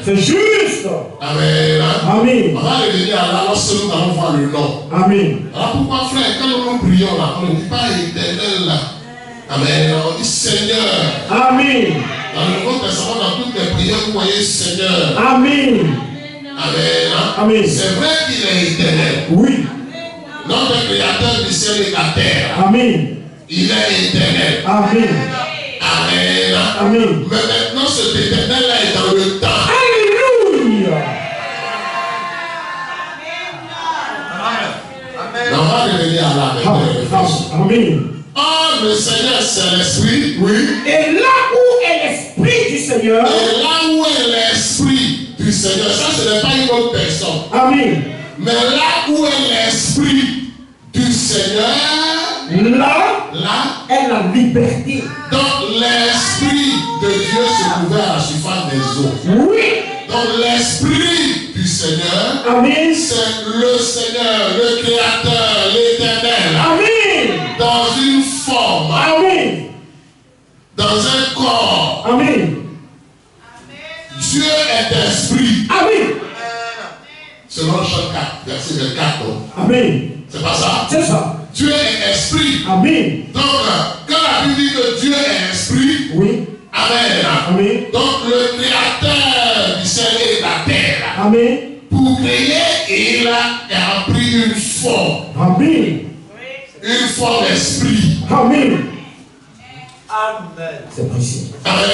C'est juste. Amen. Amen. On va revenir à là lorsque nous allons voir le nom. Amen. Alors pourquoi, frère, quand nous prions là, on ne dit pas éternel là. Amen. On dit Seigneur. Amen. Dans le Nouveau Testament, dans toutes les prières, vous voyez Seigneur. Amen. Amen. Amen. C'est vrai qu'il est éternel. Oui. Notre créateur du ciel et de la terre. Amen. Il est éternel. Amen. Amen. Amen. Mais maintenant, cet éternel-là est dans le temps. Alléluia. Mais on va revenir à la même. Amen. Oh, le Seigneur, c'est l'Esprit. Oui. Et là où est l'Esprit du Seigneur. Et là où est l'Esprit du Seigneur, ça, ce n'est pas une autre personne. Amen. Mais là où est l'Esprit du Seigneur, là est la liberté. Donc l'Esprit de Dieu se trouvait à la surface des eaux. Oui. Donc l'Esprit du Seigneur, Amen. c'est le Seigneur, le Créateur, l'Éternel. Amen. Dans une forme. Amen. Dans un corps. Amen. Dieu est esprit. Amen. Selon Jean 4, verset 24. Amen. C'est pas ça? C'est ça. Dieu est esprit. Amen. Donc, quand la Bible dit que Dieu est esprit, oui. Amen. Amen. Donc, le créateur du ciel et de la terre, Amen. pour créer, il a pris une forme. Amen. Une forme d'esprit. Amen. Amen. C'est précis. Amen.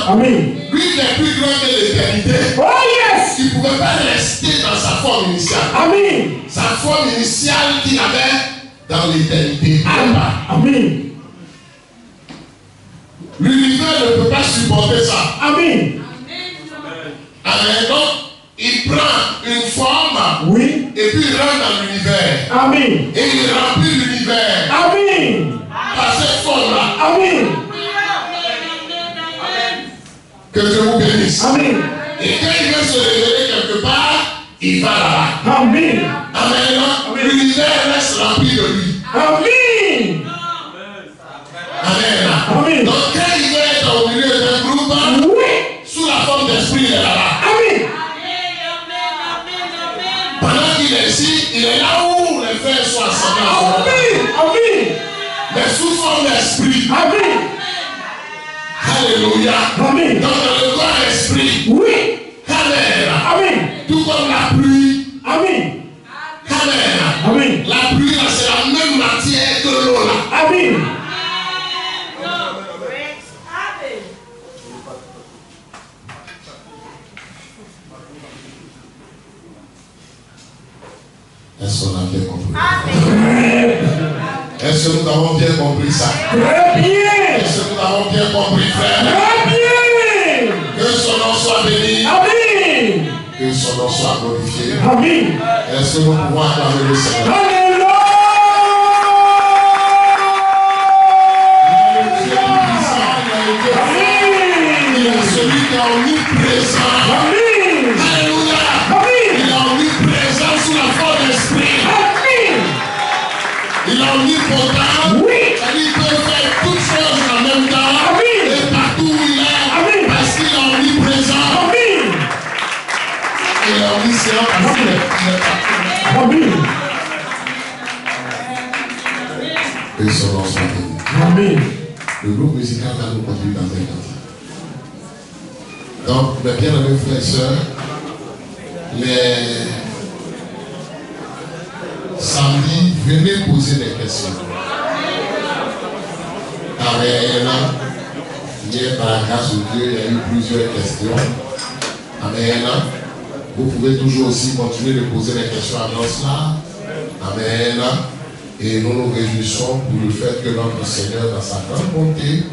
Amen. Lui qui est plus grand que l'éternité. Oh yes. Il ne pouvait pas rester dans sa forme initiale. Amen. Sa forme initiale qu'il avait dans l'éternité. Amen. L'univers ne peut pas supporter ça. Amen. Amen. Donc, il prend une forme. Oui. Et puis il rentre dans l'univers. Amen. Et il remplit l'univers. Amen. Par cette forme-là. Amen. Que Dieu vous bénisse. Amen. Et quand il veut se révéler quelque part, il va là-bas. Amen. Amen. L'univers reste rempli de lui. Amen. Amen. Amen. Donc quand il veut être au milieu d'un groupe, oui. Sous la forme d'esprit, il est là-bas. Amen. Pendant qu'il est ici, il est là où les frères sont assemblés ensemble. Amen. Amen. Mais sous forme d'esprit. Amen. Alléluia. Amen. Donc dans le corps esprit. Oui. Amen. Amen. Tout comme la pluie. Amen. Amen. Amen. La pluie, là, c'est la même matière que l'eau, là. Amen. Est-ce qu'on a bien compris? Est-ce que nous avons bien compris ça? Très bien. Est-ce que nous avons bien compris, frère? Très bien. Que son nom soit béni. Amen. Que son nom soit glorifié. Amen. Est-ce que nous pouvons acclamer le Seigneur? Alléluia. Il est celui qui est omniprésent. Amen. Alléluia. Amen. Il est omniprésent sous la forme d'esprit. Amen. Il est omnipotent. Oui. Il peut faire toutes choses en même temps. Amen. Et partout où il est. Amen. Parce qu'il est omniprésent. Amen. Il est omniscient parce qu'il est partout. Amen. Que son nom soit béni. Amen. Le groupe musical va nous conduire dans un cantique. Donc, mes bien-aimés frères et sœurs, les samedis, venez poser des questions. Amen. Hier, par la grâce de Dieu, il y a eu plusieurs questions. Amen. Vous pouvez toujours aussi continuer de poser des questions à cela. Amen. Et nous nous réjouissons pour le fait que notre Seigneur, dans sa grande bonté,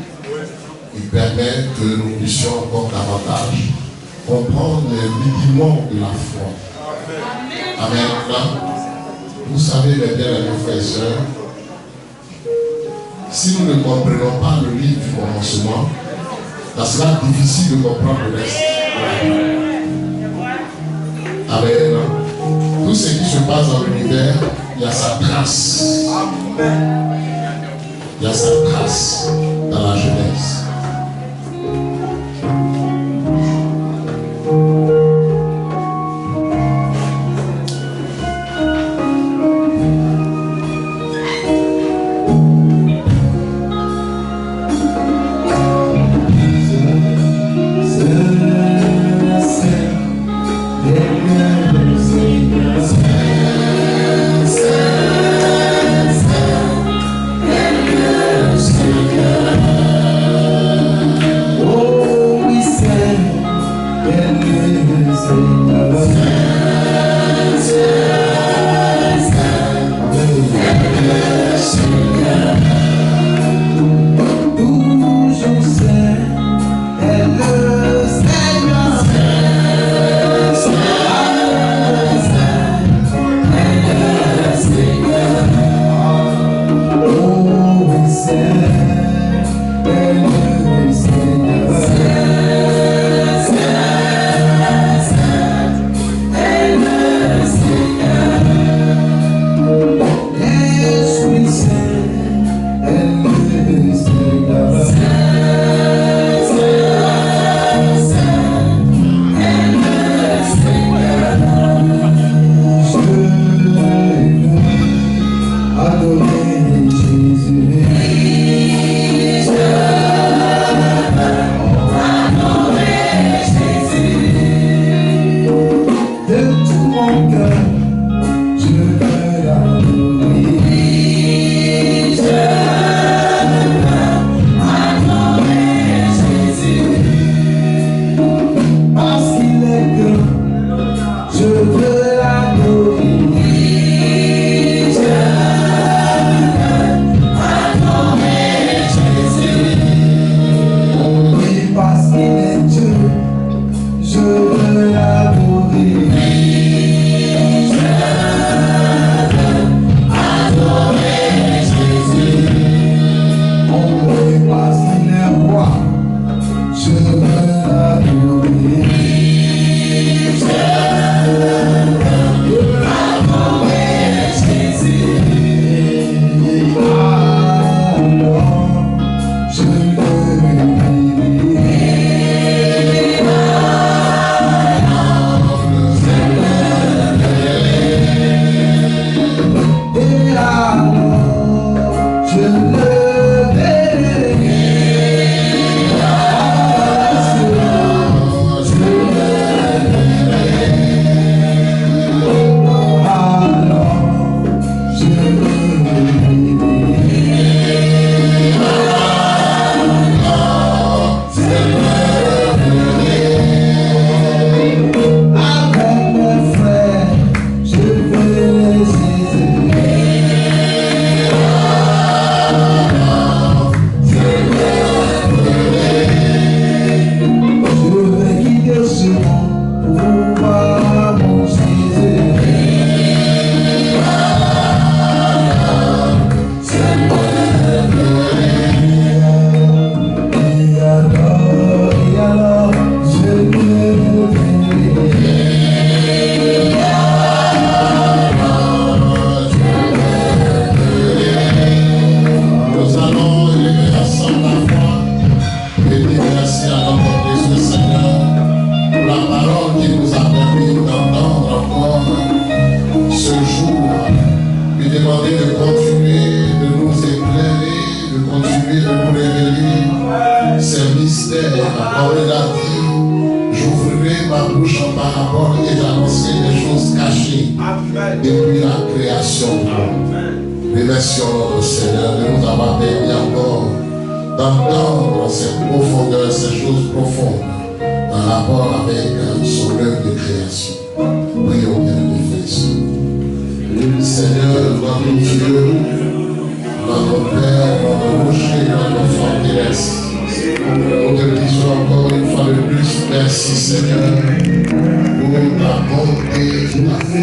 il permet que nous puissions encore davantage comprendre les rudiments de la foi. Amen. Vous savez, mes bien-aimés frères et sœurs, si nous ne comprenons pas le livre du commencement, ça sera difficile de comprendre le reste. Amen. Tout ce qui se passe dans l'univers, il y a sa trace. Il y a sa trace dans la Genèse. Seigneur, notre Dieu, notre Père, notre rocher, notre forteresse. Nous te disons encore une fois de plus, merci Seigneur, pour ta bonté, ta fidélité.